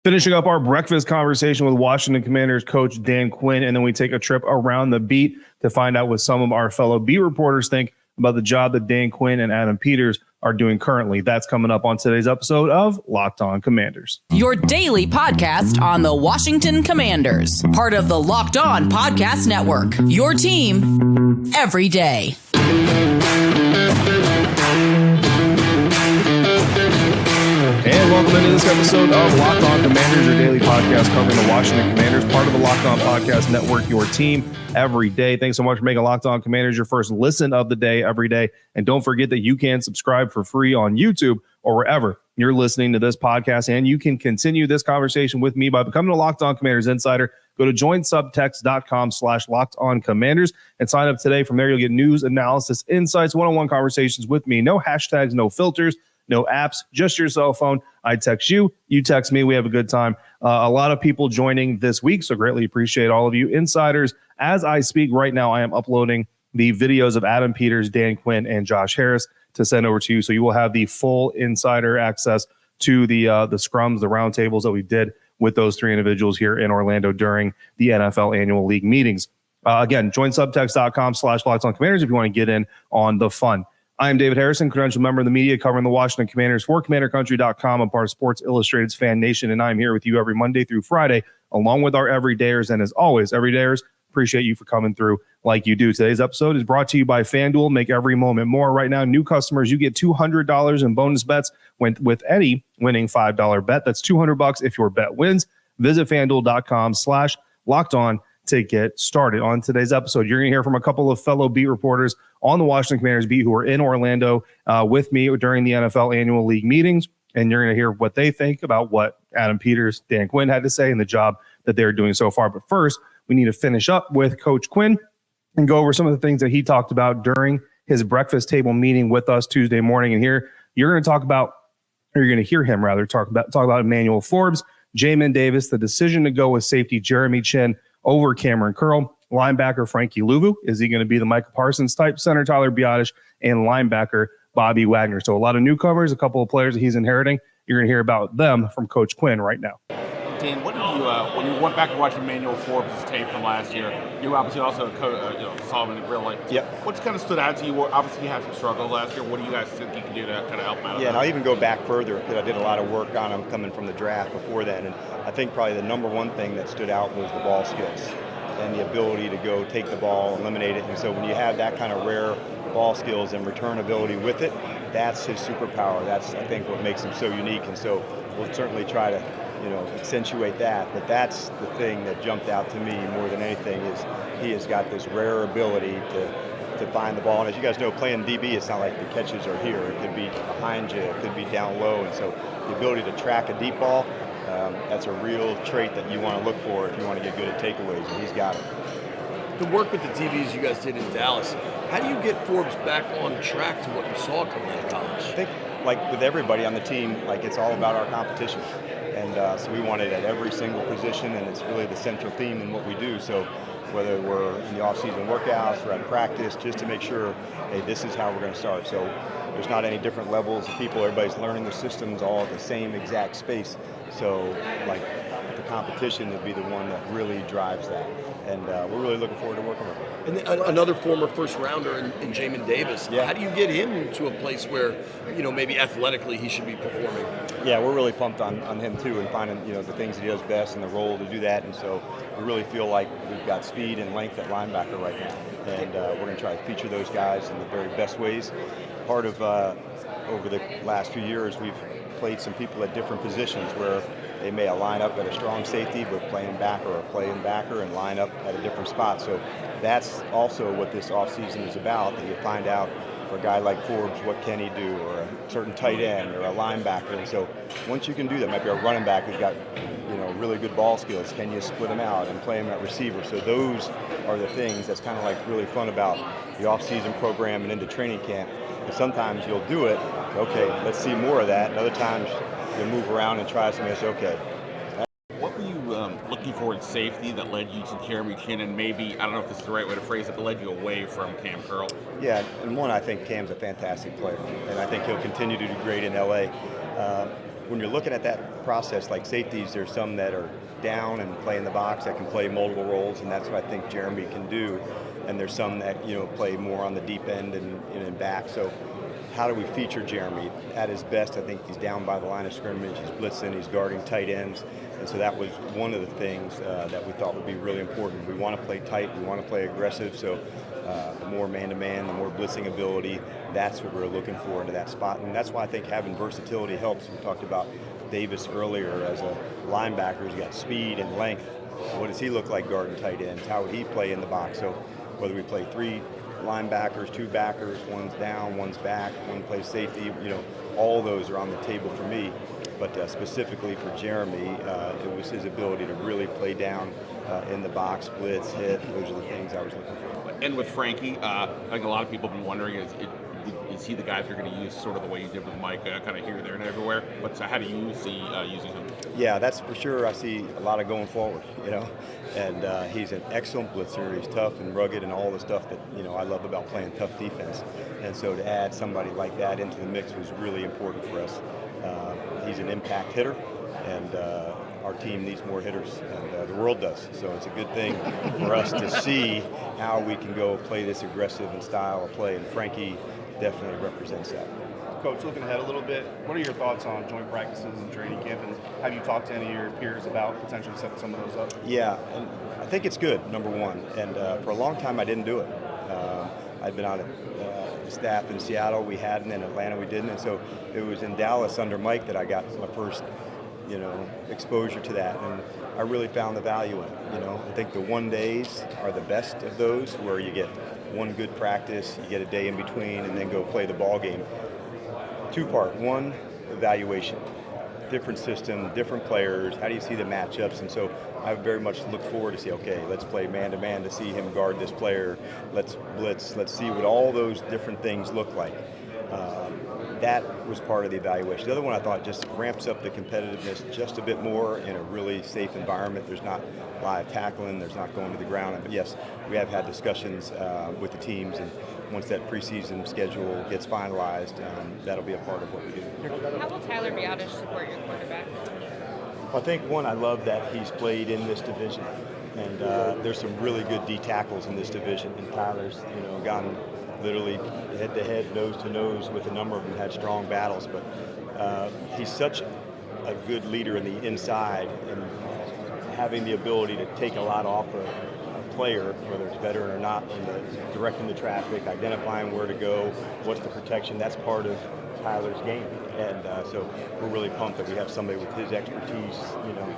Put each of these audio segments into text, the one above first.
Finishing up our breakfast conversation with Washington Commanders coach Dan Quinn, and then we take a trip around the beat to find out what some of our fellow beat reporters think about the job that Dan Quinn and Adam Peters are doing currently. That's coming up on today's episode of Locked On Commanders. Your daily podcast on the Washington Commanders, part of the Locked On Podcast Network. Your team every day. And welcome into this episode of Locked On Commanders, your daily podcast covering the Washington Commanders, part of the Locked On Podcast Network, your team every day. Thanks so much for making Locked On Commanders your first listen of the day every day. And don't forget that you can subscribe for free on YouTube or wherever you're listening to this podcast. And you can continue this conversation with me by becoming a Locked On Commanders insider. Go to joinsubtext.com/LockedOnCommanders and sign up today. From there, you'll get news, analysis, insights, one-on-one conversations with me. No hashtags, no filters. No apps, just your cell phone. I text you, you text me. We have a good time. A lot of people joining this week, so greatly appreciate all of you insiders. As I speak right now, I am uploading the videos of Adam Peters, Dan Quinn, and Josh Harris to send over to you. So you will have the full insider access to the scrums, the roundtables that we did with those three individuals here in Orlando during the NFL annual league meetings. Again, join subtext.com/LockedOnCommanders if you want to get in on the fun. I am David Harrison, credentialed member of the media covering the Washington Commanders for CommanderCountry.com. I'm part of Sports Illustrated's FanNation, and I'm here with you every Monday through Friday, along with our everydayers. And as always, everydayers, appreciate you for coming through like you do. Today's episode is brought to you by FanDuel. Make every moment more. Right now, new customers, you get $200 in bonus bets with any winning $5 bet. That's $200 if your bet wins. Visit FanDuel.com/LockedOn to get started. On today's episode, you're going to hear from a couple of fellow beat reporters on the Washington Commanders beat who are in Orlando with me during the NFL annual league meetings, and you're going to hear what they think about what Adam Peters, Dan Quinn had to say and the job that they're doing so far. But first, we need to finish up with Coach Quinn and go over some of the things that he talked about during his breakfast table meeting with us Tuesday morning. And here you're going to talk about, or you're going to hear him rather talk about Emmanuel Forbes, Jamin Davis, the decision to go with safety Jeremy Chin over Cameron Curl, linebacker Frankie Luvu. Is he going to be the Micah Parsons type? Center Tyler Biadasz, and linebacker Bobby Wagner. So a lot of newcomers, a couple of players that he's inheriting. You're going to hear about them from Coach Quinn right now. Dan, what did you when you went back and watched Emmanuel Forbes' tape from last year? You obviously also saw him in real life. Yep. What's kind of stood out to you? Obviously, you had some struggles last year. What do you guys think you can do to kind of help him out? Yeah, and I'll even go back further because I did a lot of work on him coming from the draft before then. And I think probably the number one thing that stood out was the ball skills and the ability to go take the ball, eliminate it. And so when you have that kind of rare ball skills and return ability with it, that's his superpower. That's, I think, what makes him so unique. And so we'll certainly try to, accentuate that. But that's the thing that jumped out to me more than anything is he has got this rare ability to find the ball. And as you guys know, playing DB, it's not like the catches are here. It could be behind you. It could be down low. And so the ability to track a deep ball, that's a real trait that you want to look for if you want to get good at takeaways, and he's got it. The work with the DBs you guys did in Dallas, how do you get Forbes back on track to what you saw coming out of college? I think, like with everybody on the team, it's all about our competition. And so we want it at every single position, and it's really the central theme in what we do. So whether we're in the off-season workouts or at practice, just to make sure, hey, this is how we're going to start. So there's not any different levels of people. Everybody's learning the systems all at the same exact space. So, the competition would be the one that really drives that. And we're really looking forward to working with him. And another former first-rounder in Jamin Davis. Yeah. How do you get him to a place where, maybe athletically he should be performing? Yeah, we're really pumped on him, too, and finding, the things that he does best and the role to do that. And so we really feel like we've got speed and length at linebacker right now. And we're going to try to feature those guys in the very best ways. Part of, over the last few years, we've played some people at different positions where they may line up at a strong safety but playing backer or playing backer and line up at a different spot. So that's also what this offseason is about, that you find out for a guy like Forbes, what can he do, or a certain tight end or a linebacker. And so once you can do that, might be a running back who's got really good ball skills. Can you split them out and play them at receiver? So those are the things that's kind of really fun about the off-season program and into training camp. And sometimes you'll do it, okay, let's see more of that. And other times you'll move around and try something and say, okay. What were you looking for in safety that led you to Jeremy Chin, and maybe, I don't know if this is the right way to phrase it, but led you away from Cam Curl? Yeah, and one, I think Cam's a fantastic player, and I think he'll continue to do great in L.A. when you're looking at that process, like safeties, there's some that are down and play in the box that can play multiple roles, and that's what I think Jeremy can do. And there's some that play more on the deep end and back. So how do we feature Jeremy? At his best, I think he's down by the line of scrimmage, he's blitzing, he's guarding tight ends. And so that was one of the things that we thought would be really important. We want to play tight, we want to play aggressive, so the more man-to-man, the more blitzing ability, that's what we're looking for into that spot. And that's why I think having versatility helps. We talked about Davis earlier as a linebacker. He's got speed and length. What does he look like guarding tight ends? How would he play in the box? So whether we play 3 linebackers, 2 backers, one's down, one's back, one plays safety, all those are on the table for me. But specifically for Jeremy, it was his ability to really play down in the box, blitz, hit. Those are the things I was looking for. And with Frankie, I think a lot of people have been wondering, is he the guy you're going to use sort of the way you did with Mike, kind of here, there, and everywhere? But how do you see using him? Yeah, that's for sure. I see a lot of going forward, and he's an excellent blitzer. He's tough and rugged and all the stuff that, I love about playing tough defense. And so to add somebody like that into the mix was really important for us. He's an impact hitter, and our team needs more hitters, and the world does. So it's a good thing for us to see how we can go play this aggressive and style of play, and Frankie definitely represents that. Coach, looking ahead a little bit, what are your thoughts on joint practices and training camp, and have you talked to any of your peers about potentially setting some of those up? Yeah, and I think it's good, number one, and for a long time I didn't do it. I'd been on staff in Seattle, we hadn't, in Atlanta we didn't, and so it was in Dallas under Mike that I got my first exposure to that, and I really found the value in it. I think the one days are the best of those, where you get one good practice, you get a day in between, and then go play the ball game. 2-part. One, evaluation. Different system, different players, how do you see the matchups? And so I very much look forward to see, okay, let's play man-to-man to see him guard this player. Let's blitz. Let's see what all those different things look like. That was part of the evaluation. The other one I thought just ramps up the competitiveness just a bit more in a really safe environment. There's not live tackling, there's not going to the ground. But yes, we have had discussions with the teams, and once that preseason schedule gets finalized, that'll be a part of what we do. How will Tyler be able to support your quarterback? I think, one, I love that he's played in this division, and there's some really good D tackles in this division, and Tyler's gone literally head-to-head, nose-to-nose with a number of them, had strong battles, but he's such a good leader in the inside, and having the ability to take a lot off a player, whether it's veteran or not, in directing the traffic, identifying where to go, what's the protection, that's part of Tyler's game. And so we're really pumped that we have somebody with his expertise,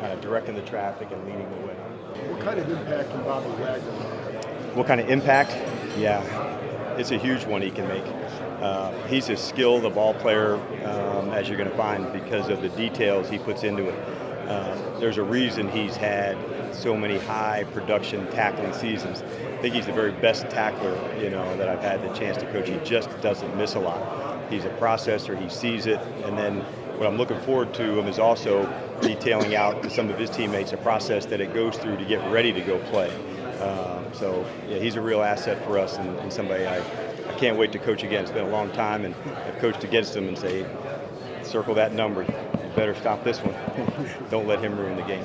kind of directing the traffic and leading the way. What kind of impact can Bobby Wagner make? What kind of impact? Yeah, it's a huge one he can make. He's as skilled a ball player as you're going to find because of the details he puts into it. There's a reason he's had so many high production tackling seasons. I think he's the very best tackler, that I've had the chance to coach. He just doesn't miss a lot. He's a processor, he sees it, and then what I'm looking forward to him is also detailing out to some of his teammates a process that it goes through to get ready to go play. So yeah, he's a real asset for us, and somebody I can't wait to coach again. It's been a long time, and I've coached against him and say, circle that number. You better stop this one. Don't let him ruin the game.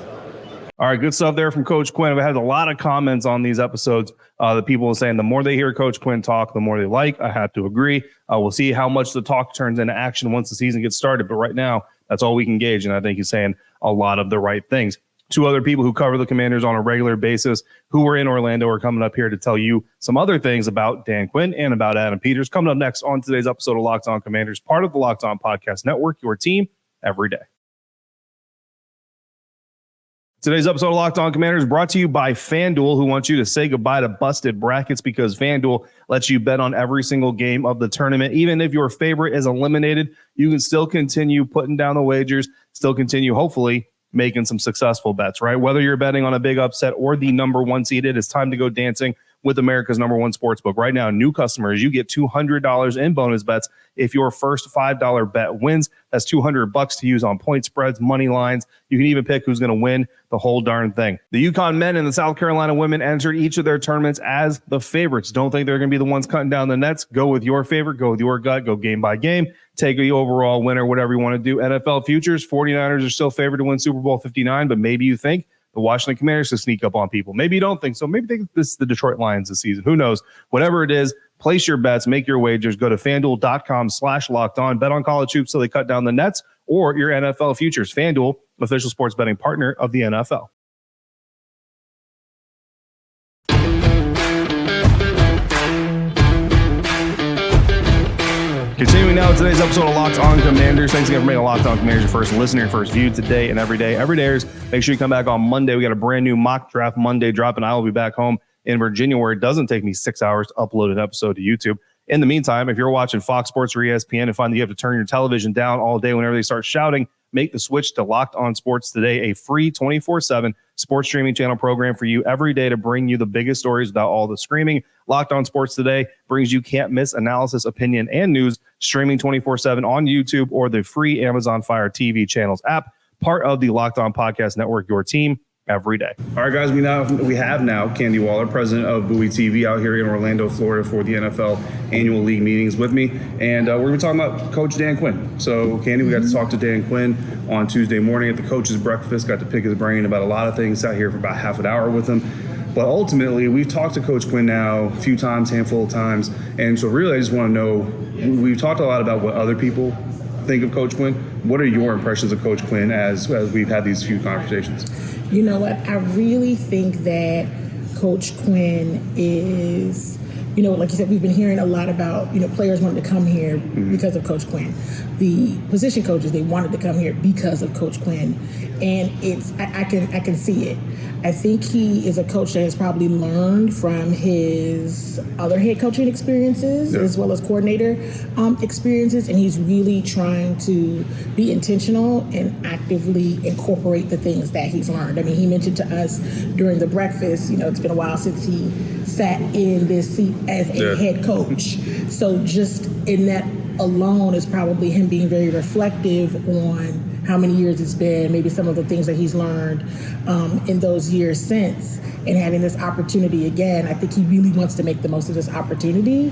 All right, good stuff there from Coach Quinn. We had a lot of comments on these episodes. The people were saying the more they hear Coach Quinn talk, the more they like. I have to agree. We'll see how much the talk turns into action once the season gets started. But right now, that's all we can gauge, and I think he's saying a lot of the right things. 2 other people who cover the Commanders on a regular basis who were in Orlando are coming up here to tell you some other things about Dan Quinn and about Adam Peters. Coming up next on today's episode of Locked On Commanders, part of the Locked On Podcast Network, your team every day. Today's episode of Locked On Commanders brought to you by FanDuel, who wants you to say goodbye to busted brackets because FanDuel lets you bet on every single game of the tournament. Even if your favorite is eliminated, you can still continue putting down the wagers, still continue, hopefully, making some successful bets, right? Whether you're betting on a big upset or the number 1 seed, it is time to go dancing with America's number 1 sportsbook. Right now, new customers, you get $200 in bonus bets if your first $5 bet wins. That's $200 to use on point spreads, money lines. You can even pick who's going to win the whole darn thing. The UConn men and the South Carolina women entered each of their tournaments as the favorites. Don't think they're going to be the ones cutting down the nets. Go with your favorite. Go with your gut. Go game by game. take the overall winner, whatever you want to do. NFL futures, 49ers are still favored to win Super Bowl 59, but maybe you think the Washington Commanders to sneak up on people. Maybe you don't think so. Maybe think this is the Detroit Lions this season. Who knows? Whatever it is, place your bets, make your wagers. Go to FanDuel.com/lockedon. Bet on college hoops so they cut down the nets or your NFL futures. FanDuel, official sports betting partner of the NFL. Continuing now with today's episode of Locked On Commanders. Thanks again for making Locked On Commanders your first listener, your first view today and every day. Every dayers, make sure you come back on Monday. We got a brand new mock draft Monday drop, and I will be back home in Virginia where it doesn't take me 6 hours to upload an episode to YouTube. In the meantime, if you're watching Fox Sports or ESPN and find that you have to turn your television down all day whenever they start shouting, make the switch to Locked On Sports Today, a free 24/7 sports streaming channel program for you every day to bring you the biggest stories without all the screaming. Locked On Sports Today brings you can't miss analysis, opinion, and news streaming 24/7 on YouTube or the free Amazon Fire TV channels app, part of the Locked On Podcast Network, your team every day. All right, guys, we have now Candy Waller, president of Bowie TV, out here in Orlando, Florida for the NFL annual league meetings with me. And we're going to be talking about Coach Dan Quinn. So, Candy, we got to talk to Dan Quinn on Tuesday morning at the coach's breakfast, got to pick his brain about a lot of things, sat here for about half an hour with him. But ultimately, we've talked to Coach Quinn now a few times, handful of times. And so really, I just want to know, we've talked a lot about what other people think of Coach Quinn. What are your impressions of Coach Quinn as we've had these few conversations? You know what? I really think that Coach Quinn is, like you said, we've been hearing a lot about, players wanted to come here because of Coach Quinn. The position coaches, they wanted to come here because of Coach Quinn. And I can see it. I think he is a coach that has probably learned from his other head coaching experiences as well as coordinator experiences, and he's really trying to be intentional and actively incorporate the things that he's learned. I mean, he mentioned to us during the breakfast, it's been a while since he sat in this seat as a head coach. So just in that alone is probably him being very reflective on how many years it's been, maybe some of the things that he's learned in those years since, and having this opportunity again. I think he really wants to make the most of this opportunity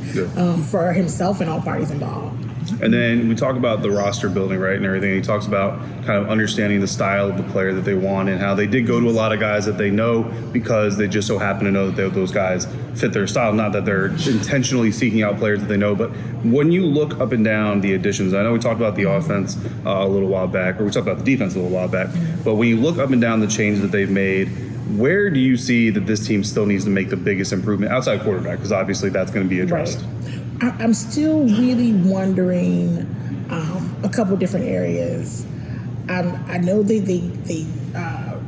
for himself and all parties involved. And then we talk about the roster building, right, and everything. He talks about kind of understanding the style of the player that they want and how they did go to a lot of guys that they know because they just so happen to know that those guys fit their style. Not that they're intentionally seeking out players that they know, but when you look up and down the additions, I know we talked about the offense a little while back, or we talked about the defense a little while back, but when you look up and down the changes that they've made, where do you see that this team still needs to make the biggest improvement outside quarterback? Because obviously that's going to be addressed. Right. I'm still really wondering a couple different areas. I know they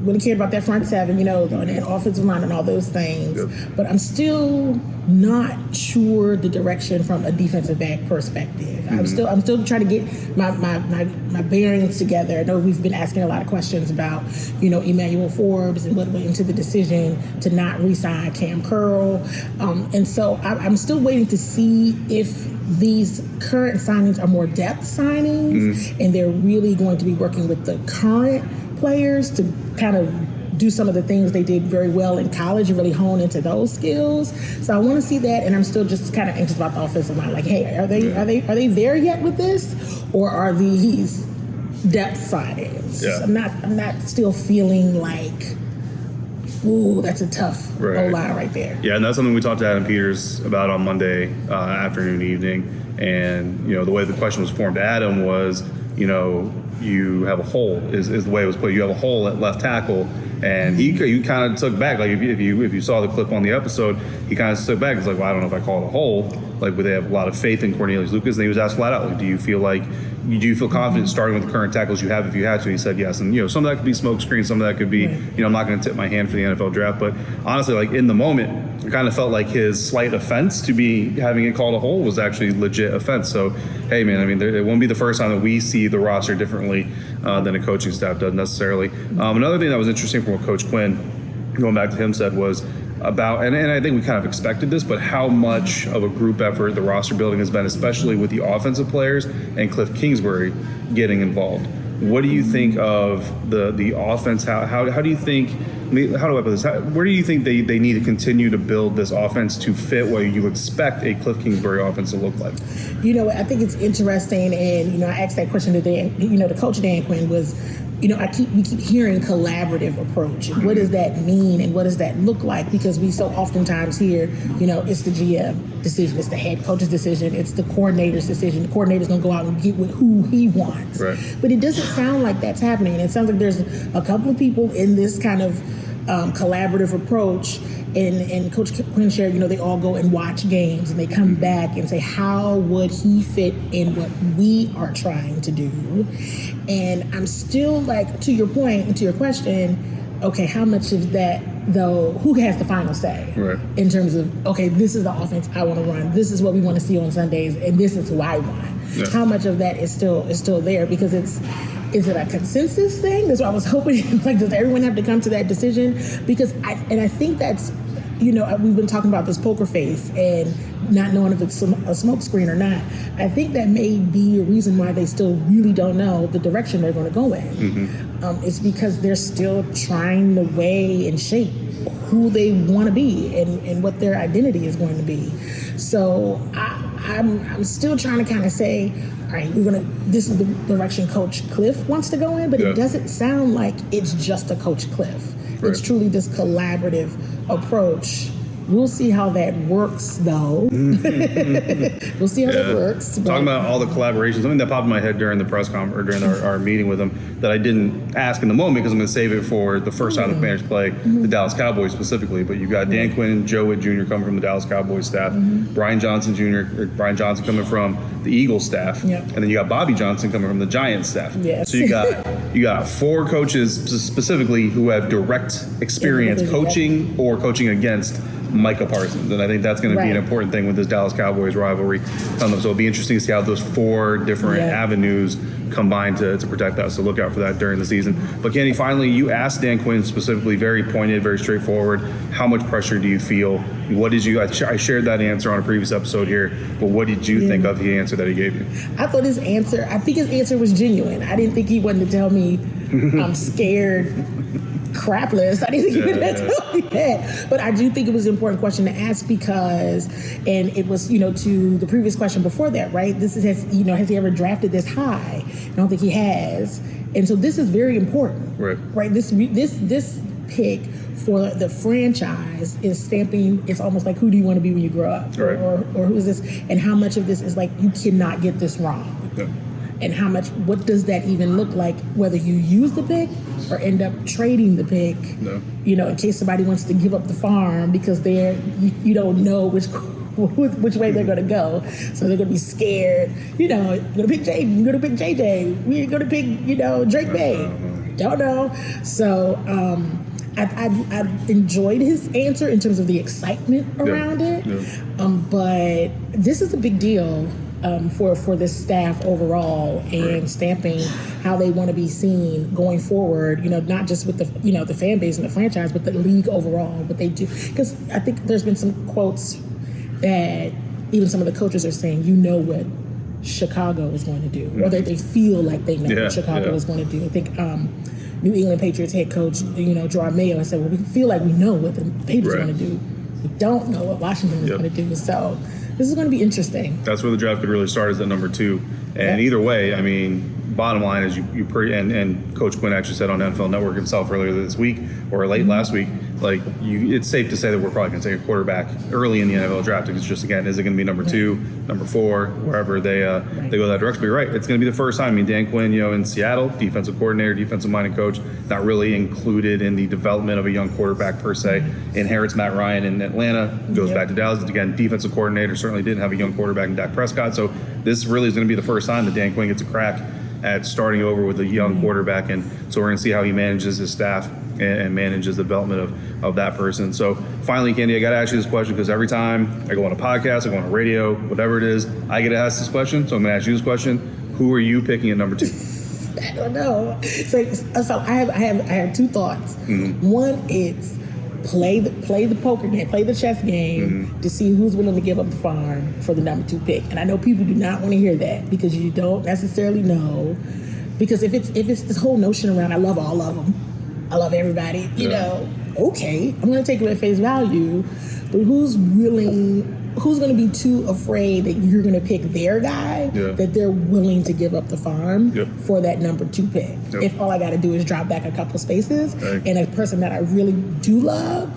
really cared about that front seven, and that offensive line and all those things. But I'm still not sure the direction from a defensive back perspective. I'm still trying to get my bearings together. I know we've been asking a lot of questions about, Emmanuel Forbes and what went into the decision to not re-sign Cam Curl. And so I'm still waiting to see if these current signings are more depth signings and they're really going to be working with the current players to kind of do some of the things they did very well in college and really hone into those skills. So I want to see that, and I'm still just kind of anxious about the offensive line. Like, hey, are they there yet with this, or are these depth signings? Yeah. I'm not still feeling like, ooh, that's a tough O-line right there. Yeah, and that's something we talked to Adam Peters about on Monday afternoon, evening, and the way the question was formed to Adam was, you have a hole is the way it was put. You have a hole at left tackle, and he kind of took back. Like if you saw the clip on the episode, he kind of took back. He's like, well, I don't know if I call it a hole. Like, but they have a lot of faith in Cornelius Lucas, and he was asked flat out, like, do you feel confident starting with the current tackles you have if you had to? He said yes, and some of that could be smoke screen, some of that could be, I'm not going to tip my hand for the NFL draft, but honestly, like in the moment, it kind of felt like his slight offense to be having it called a hole was actually legit offense. So, hey, man, I mean, it won't be the first time that we see the roster differently than a coaching staff does necessarily. Another thing that was interesting from what Coach Quinn, going back to him, said was about, and I think we kind of expected this, but how much of a group effort the roster building has been, especially with the offensive players and Cliff Kingsbury getting involved. What do you think of the offense? How do you think? How do I put this? Where do you think they need to continue to build this offense to fit what you expect a Cliff Kingsbury offense to look like? I think it's interesting, and I asked that question to Dan. The coach Dan Quinn was, we keep hearing collaborative approach. What does that mean, and what does that look like? Because we so oftentimes hear, it's the GM decision, it's the head coach's decision, it's the coordinator's decision. The coordinator's going to go out and get with who he wants. Right. But it doesn't sound like that's happening. It sounds like there's a couple of people in this kind of collaborative approach, and Coach Quinn shared, they all go and watch games, and they come back and say, how would he fit in what we are trying to do? And I'm still to your point and to your question, okay, how much of that, though, who has the final say? Right. In terms of, okay, this is the offense I want to run, this is what we want to see on Sundays, and this is who I want. Yeah. How much of that is still there? Because is it a consensus thing? That's what I was hoping. Does everyone have to come to that decision? Because I think that's, we've been talking about this poker face and not knowing if it's a smoke screen or not. I think that may be a reason why they still really don't know the direction they're going to go in. Mm-hmm. It's because they're still trying to weigh and shape who they want to be and what their identity is going to be. So I'm still trying to kind of say, all right, this is the direction Coach Cliff wants to go in, but It doesn't sound like it's just a Coach Cliff. Right. It's truly this collaborative approach. We'll see how that works, though. We'll see how that works. Talking about all the collaborations, something that popped in my head during the press conference or during our meeting with him that I didn't ask in the moment because I'm going to save it for the first time the Commanders play the Dallas Cowboys specifically. But you've got Dan Quinn and Joe Witt Jr. coming from the Dallas Cowboys staff, Brian Johnson coming from the Eagles staff, and then you got Bobby Johnson coming from the Giants staff. Yes. So you got 4 coaches specifically who have direct experience coaching or coaching against Micah Parsons, and I think that's going to be an important thing with this Dallas Cowboys rivalry. So it'll be interesting to see how those 4 different avenues combine to protect that. So look out for that during the season. But Candy, finally, you asked Dan Quinn specifically, very pointed, very straightforward, how much pressure do you feel? What did you? I shared that answer on a previous episode here, but what did you think of the answer that he gave you? I think his answer was genuine. I didn't think he wanted to tell me I'm scared crapless. I didn't think he would tell me that. But I do think it was an important question to ask because, and it was, to the previous question before that, right? Has he ever drafted this high? I don't think he has. And so this is very important. Right? This pick for the franchise is stamping, it's almost like, who do you want to be when you grow up? Right. Or who is this? And how much of this is like, you cannot get this wrong? Yeah. And what does that even look like, whether you use the pick or end up trading the pick, in case somebody wants to give up the farm because you don't know which way they're going to go. So they're going to be scared. You're going to pick Jaden, you're going to pick JJ, we're going to pick, Drake Bay. Don't know. So I enjoyed his answer in terms of the excitement around it. But this is a big deal. For this staff overall and stamping how they want to be seen going forward, not just with the fan base and the franchise, but the league overall, what they do. Because I think there's been some quotes that even some of the coaches are saying, what Chicago is going to do, or that they feel like they know what Chicago is going to do. I think New England Patriots head coach, Gerard Mayo, said, well, we feel like we know what the Patriots are going to do. We don't know what Washington is going to do. So this is going to be interesting. That's where the draft could really start, is at number 2. And either way, I mean, bottom line is and Coach Quinn actually said on NFL Network himself earlier this week or late last week, it's safe to say that we're probably going to take a quarterback early in the NFL draft. It's just, again, is it going to be number 2, number 4, wherever they go that direction? But you're right, it's going to be the first time. I mean, Dan Quinn, in Seattle, defensive coordinator, defensive-minded coach, not really included in the development of a young quarterback per se. Inherits Matt Ryan in Atlanta, goes back to Dallas. Again, defensive coordinator, certainly didn't have a young quarterback in Dak Prescott. So this really is going to be the first time that Dan Quinn gets a crack at starting over with a young quarterback. And so we're going to see how he manages his staff and manages the development of that person. So finally, Candy, I got to ask you this question because every time I go on a podcast, I go on a radio, whatever it is, I get to ask this question. So I'm going to ask you this question. Who are you picking at number 2? I don't know. So I have 2 thoughts. One is play the poker game, play the chess game to see who's willing to give up the farm for the number 2 pick. And I know people do not want to hear that because you don't necessarily know Because if it's this whole notion around, I love all of them, I love everybody, you know, okay, I'm going to take it at face value, but who's going to be too afraid that you're going to pick their guy, that they're willing to give up the farm for that number 2 pick? If all I got to do is drop back a couple spaces and a person that I really do love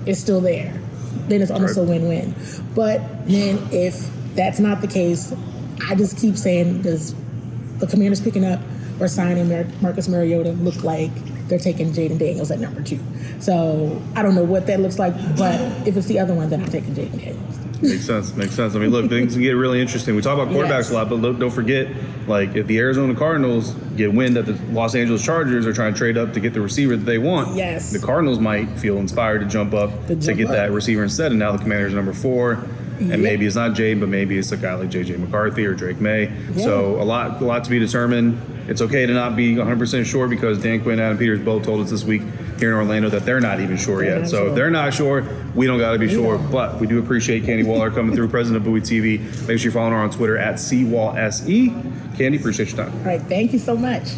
is still there, then it's almost a win-win. But then if that's not the case, I just keep saying, does the Commanders picking up or signing Marcus Mariota look like they're taking Jaden Daniels at number 2? So I don't know what that looks like, but if it's the other one, then I'm taking Jaden Daniels. Makes sense. I mean, look, things can get really interesting. We talk about quarterbacks a lot, but don't forget, like, if the Arizona Cardinals get wind that the Los Angeles Chargers are trying to trade up to get the receiver that they want, the Cardinals might feel inspired to jump up to get that receiver instead. And now the Commanders are number 4. And maybe it's not Jay, but maybe it's a guy like J.J. McCarthy or Drake May. So a lot to be determined. It's okay to not be 100% sure, because Dan Quinn and Adam Peters both told us this week here in Orlando that they're not even sure yet. So if they're not sure, we don't got to be sure. But we do appreciate Candy Waller coming through, president of Bowie TV. Make sure you're following her on Twitter at CWallSE. Candy, appreciate your time. All right, thank you so much.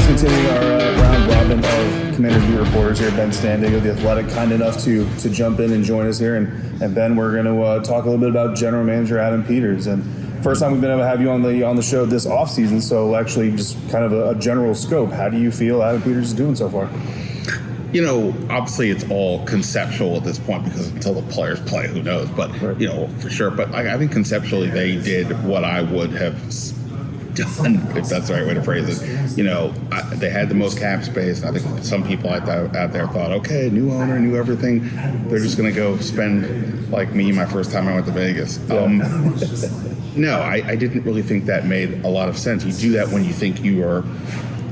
Continuing our round robin of Commanders beat reporters here. Ben Standig of The Athletic, kind enough to jump in and join us here. And Ben, we're going to talk a little bit about General Manager Adam Peters. And first time we've been able to have you on the show this offseason, so actually just kind of a general scope. How do you feel Adam Peters is doing so far? You know, obviously it's all conceptual at this point, because until the players play, who knows? But, you know, for sure. But I think conceptually they did what I would have done, if that's the right way to phrase it. You know, they had the most cap space. I think some people out there thought, okay, new owner, new everything. They're just going to go spend like me my first time I went to Vegas. No, I didn't really think that made a lot of sense. You do that when you think you are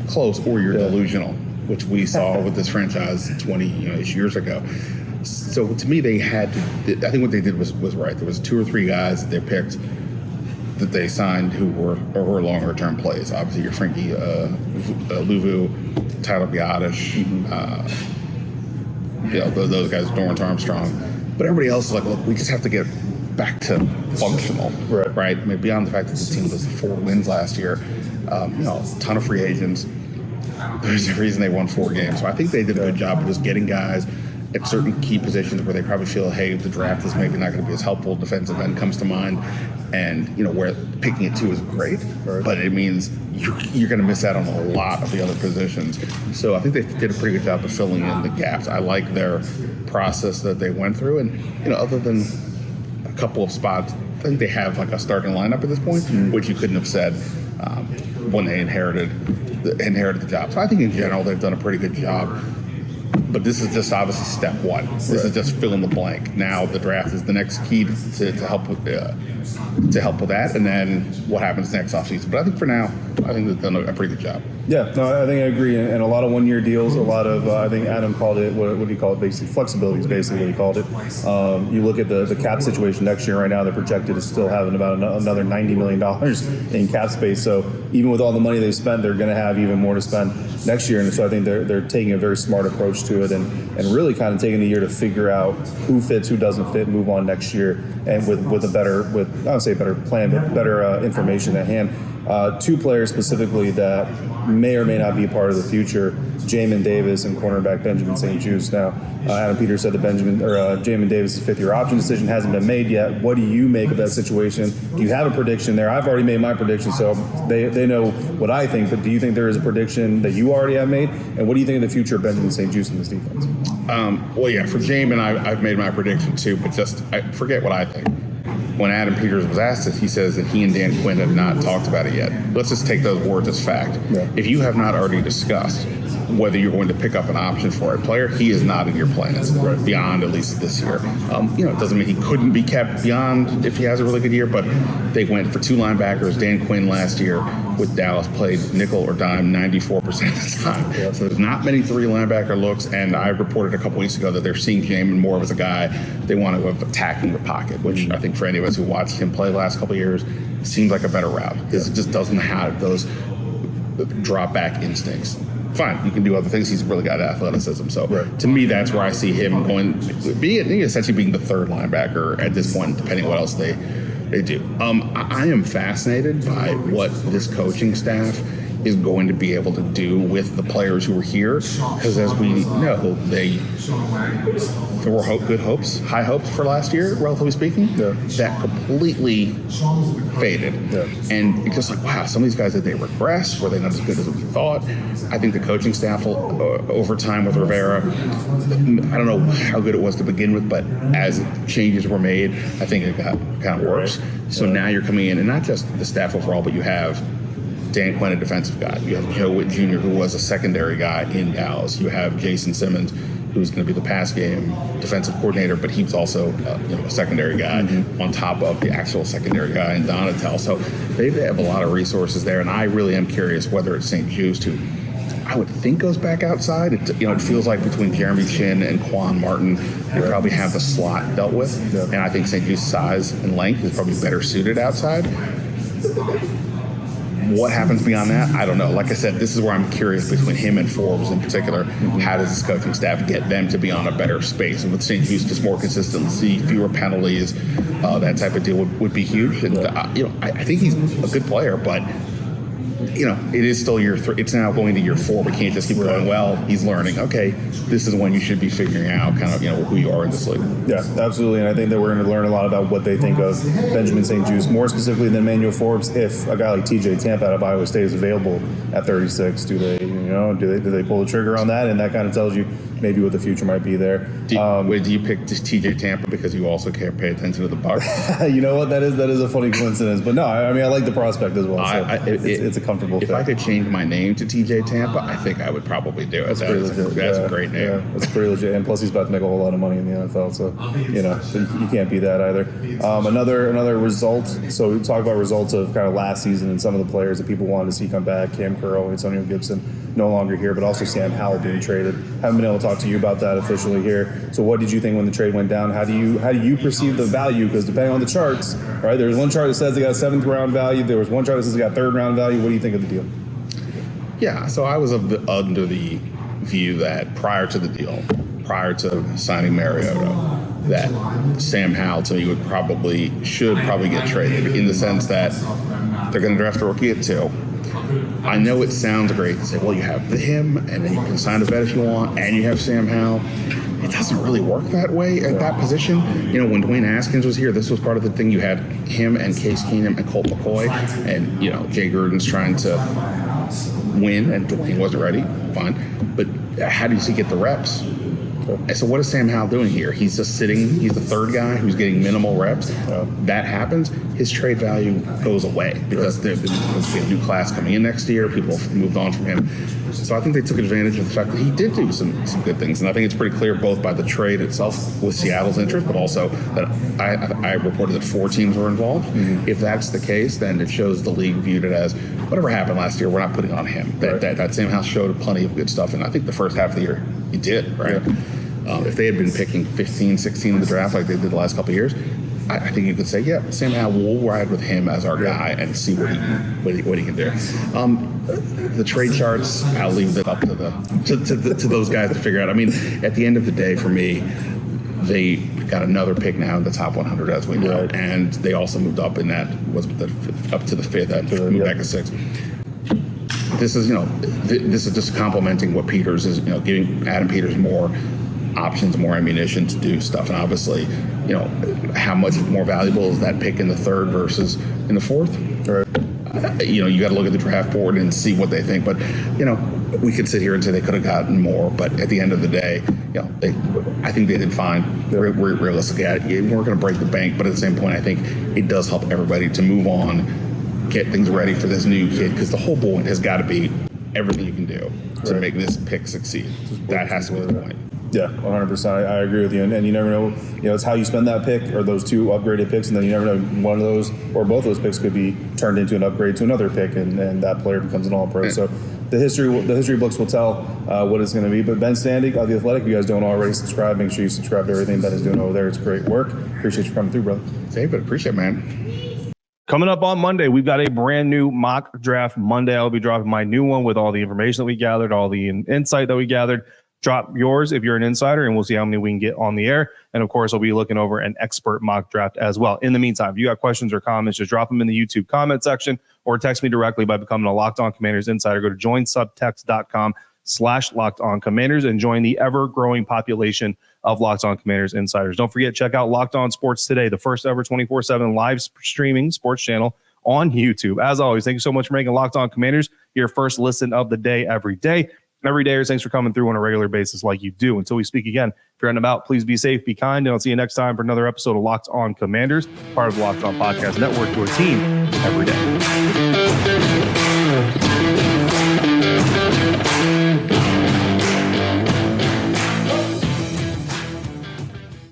close or you're delusional, which we saw with this franchise 20-ish years ago. So to me, they had to. I think what they did was right. There was 2 or 3 guys that they picked, that they signed who were longer term plays. Obviously, your Frankie Luvu, Tyler Biadasz, those guys, Dorrance Armstrong. But everybody else is like, look, we just have to get back to functional, right? I mean, beyond the fact that the team was 4 wins last year, a ton of free agents. There's a reason they won 4 games. So I think they did a good job of just getting guys at certain key positions where they probably feel, hey, the draft is maybe not going to be as helpful. Defensive end comes to mind. And, where picking it 2 is great, but it means you're going to miss out on a lot of the other positions. So I think they did a pretty good job of filling in the gaps. I like their process that they went through. And, other than a couple of spots, I think they have like a starting lineup at this point, which you couldn't have said when they inherited the job. So I think in general they've done a pretty good job. But this is just obviously step 1. This is just fill in the blank. Now the draft is the next key to help with that, and then what happens next offseason. But I think for now, I think they've done a pretty good job. Yeah, no, I think I agree. And a lot of 1-year deals, a lot of, I think Adam called it, what do you call it? Basically, flexibility is basically what he called it. You look at the cap situation next year right now, they're projected to still have about another $90 million in cap space. So even with all the money they've spent, they're going to have even more to spend next year. And so I think they're taking a very smart approach to it and really kind of taking the year to figure out who fits, who doesn't fit, move on next year, and with a better, I don't say a better plan, but better information at hand. 2 players specifically that may or may not be a part of the future: Jamin Davis and cornerback Benjamin St. Juste. Now, Adam Peters said that Jamin Davis' 5th-year option decision hasn't been made yet. What do you make of that situation? Do you have a prediction there? I've already made my prediction, so they know what I think. But do you think there is a prediction that you already have made? And what do you think of the future of Benjamin St. Juste in this defense? Well, yeah, for Jamin, I've made my prediction too, but I forget what I think. When Adam Peters was asked this, he says that he and Dan Quinn have not talked about it yet. Let's just take those words as fact. Yeah. If you have not already discussed whether you're going to pick up an option for a player, he is not in your plans beyond at least this year. It doesn't mean he couldn't be kept beyond if he has a really good year, but they went for 2 linebackers. Dan Quinn last year with Dallas played nickel or dime 94% of the time. Yeah. So there's not many 3 linebacker looks, and I reported a couple weeks ago that they're seeing Jamin more as a guy they want to have attacking the pocket, which I think for any of us who watched him play the last couple of years seems like a better route because it just doesn't have those drop back instincts. fine, you can do other things. He's really got athleticism. So to me, that's where I see him essentially being the third linebacker at this point, depending on what else they do. I am fascinated by what this coaching staff is going to be able to do with the players who are here, because as we know, there were high hopes for last year, relatively speaking, that completely faded. And it's just like, wow, some of these guys, did they regress? Were they not as good as we thought? I think the coaching staff will, over time with Rivera, I don't know how good it was to begin with, but as changes were made, I think it got kind of worse. So now you're coming in, and not just the staff overall, but you have Dan Quinn, a defensive guy. You have Joe Witt Jr., who was a secondary guy in Dallas. You have Jason Simmons, who's going to be the pass game defensive coordinator, but he was also a secondary guy on top of the actual secondary guy in Donatel. So they have a lot of resources there, and I really am curious whether it's St. Jude's, who I would think goes back outside. It feels like between Jeremy Chin and Quan Martin, they probably have the slot dealt with, and I think St. Jude's size and length is probably better suited outside. What happens beyond that, I don't know. Like I said, this is where I'm curious between him and Forbes in particular. How does this coaching staff get them to be on a better space? And with St. Jude's, just more consistency, fewer penalties, that type of deal would be huge. And I think he's a good player, but it is still year 3. It's now going to year 4. We can't just keep going, well, he's learning. Okay, this is when you should be figuring out kind of, who you are in this league. Yeah, absolutely. And I think that we're going to learn a lot about what they think of Benjamin St. Jude's, more specifically than Emmanuel Forbes. If a guy like TJ Tampa out of Iowa State is available at 36, do they pull the trigger on that? And that kind of tells you maybe what the future might be there. Do you pick just TJ Tampa because you also can't pay attention to the Bucs? You know what? That is a funny coincidence. But no, I like the prospect as well. So it's a comfortable fit. If I could change my name to TJ Tampa, I think I would probably do it. That's a great name. Yeah, that's pretty legit. And plus, he's about to make a whole lot of money in the NFL, so you can't beat that either. Another result. So we talk about results of kind of last season and some of the players that people wanted to see come back. Cam Curl, Antonio Gibson, no longer here, but also Sam Howell being traded. Haven't been able to talk to you about that officially here. So what did you think when the trade went down? How do you perceive the value? Because depending on the charts, right? There's one chart that says they got 7th round value. There was one chart that says they got 3rd round value. What do you think of the deal? Yeah, so I was under the view that prior to the deal, prior to signing Mariota, that Sam Howell to me should probably get traded, in the sense that they're going to draft a rookie at 2. I know it sounds great to say, well, you have him, and then you can sign a vet if you want, and you have Sam Howell. It doesn't really work that way at that position. When Dwayne Haskins was here, this was part of the thing. You had him and Case Keenum and Colt McCoy, and Jay Gruden's trying to win, and Dwayne wasn't ready. Fine, but how do you get the reps? So what is Sam Howell doing here? He's just sitting. He's the 3rd guy who's getting minimal reps. That happens. His trade value goes away because there's a new class coming in next year. People have moved on from him. So I think they took advantage of the fact that he did do some good things. And I think it's pretty clear both by the trade itself with Seattle's interest, but also that I reported that 4 teams were involved. If that's the case, then it shows the league viewed it as whatever happened last year, we're not putting on him. That Sam Howell showed plenty of good stuff. And I think the first half of the year he did, right? Yeah. If they had been picking 15, 16 in the draft like they did the last couple of years, I think you could say, yeah, Sam Howell, we'll ride with him as our guy and see what he can do. The trade charts, I'll leave it up to those guys to figure out. I mean, at the end of the day, for me, they got another pick now in the top 100, as we know, and they also moved up in that up to the 5th, that moved back to 6th. This is just complementing what Peters is, giving Adam Peters more options, more ammunition to do stuff. And obviously, how much more valuable is that pick in the 3rd versus in the 4th? Right. You got to look at the draft board and see what they think. But, we could sit here and say they could have gotten more. But at the end of the day, I think they did fine. Realistically, we weren't going to break the bank. But at the same point, I think it does help everybody to move on, get things ready for this new kid. Because the whole point has got to be everything you can do to make this pick succeed. That has to be the point. Yeah, 100%. I agree with you. And you never know, it's how you spend that pick or those 2 upgraded picks. And then you never know, one of those or both of those picks could be turned into an upgrade to another pick, and that player becomes an all-pro. So the history books will tell what it's going to be. But Ben Standig of The Athletic, if you guys don't already subscribe, make sure you subscribe to everything Ben is doing over there. It's great work. Appreciate you coming through, brother. David, appreciate it, man. Coming up on Monday, we've got a brand new mock draft Monday. I'll be dropping my new one with all the information that we gathered, all the insight that we gathered. Drop yours if you're an insider, and we'll see how many we can get on the air. And of course, I'll be looking over an expert mock draft as well. In the meantime, if you got questions or comments, just drop them in the YouTube comment section or text me directly by becoming a Locked On Commanders insider. Go to joinsubtext.com/LockedOnCommanders and join the ever-growing population of Locked On Commanders insiders. Don't forget, check out Locked On Sports Today, the first ever 24/7 live streaming sports channel on YouTube. As always, thank you so much for making Locked On Commanders your first listen of the day every day. Every day, thanks for coming through on a regular basis like you do. Until we speak again, if you're out and about, please be safe, be kind, and I'll see you next time for another episode of Locked On Commanders, part of the Locked On Podcast Network, your team every day.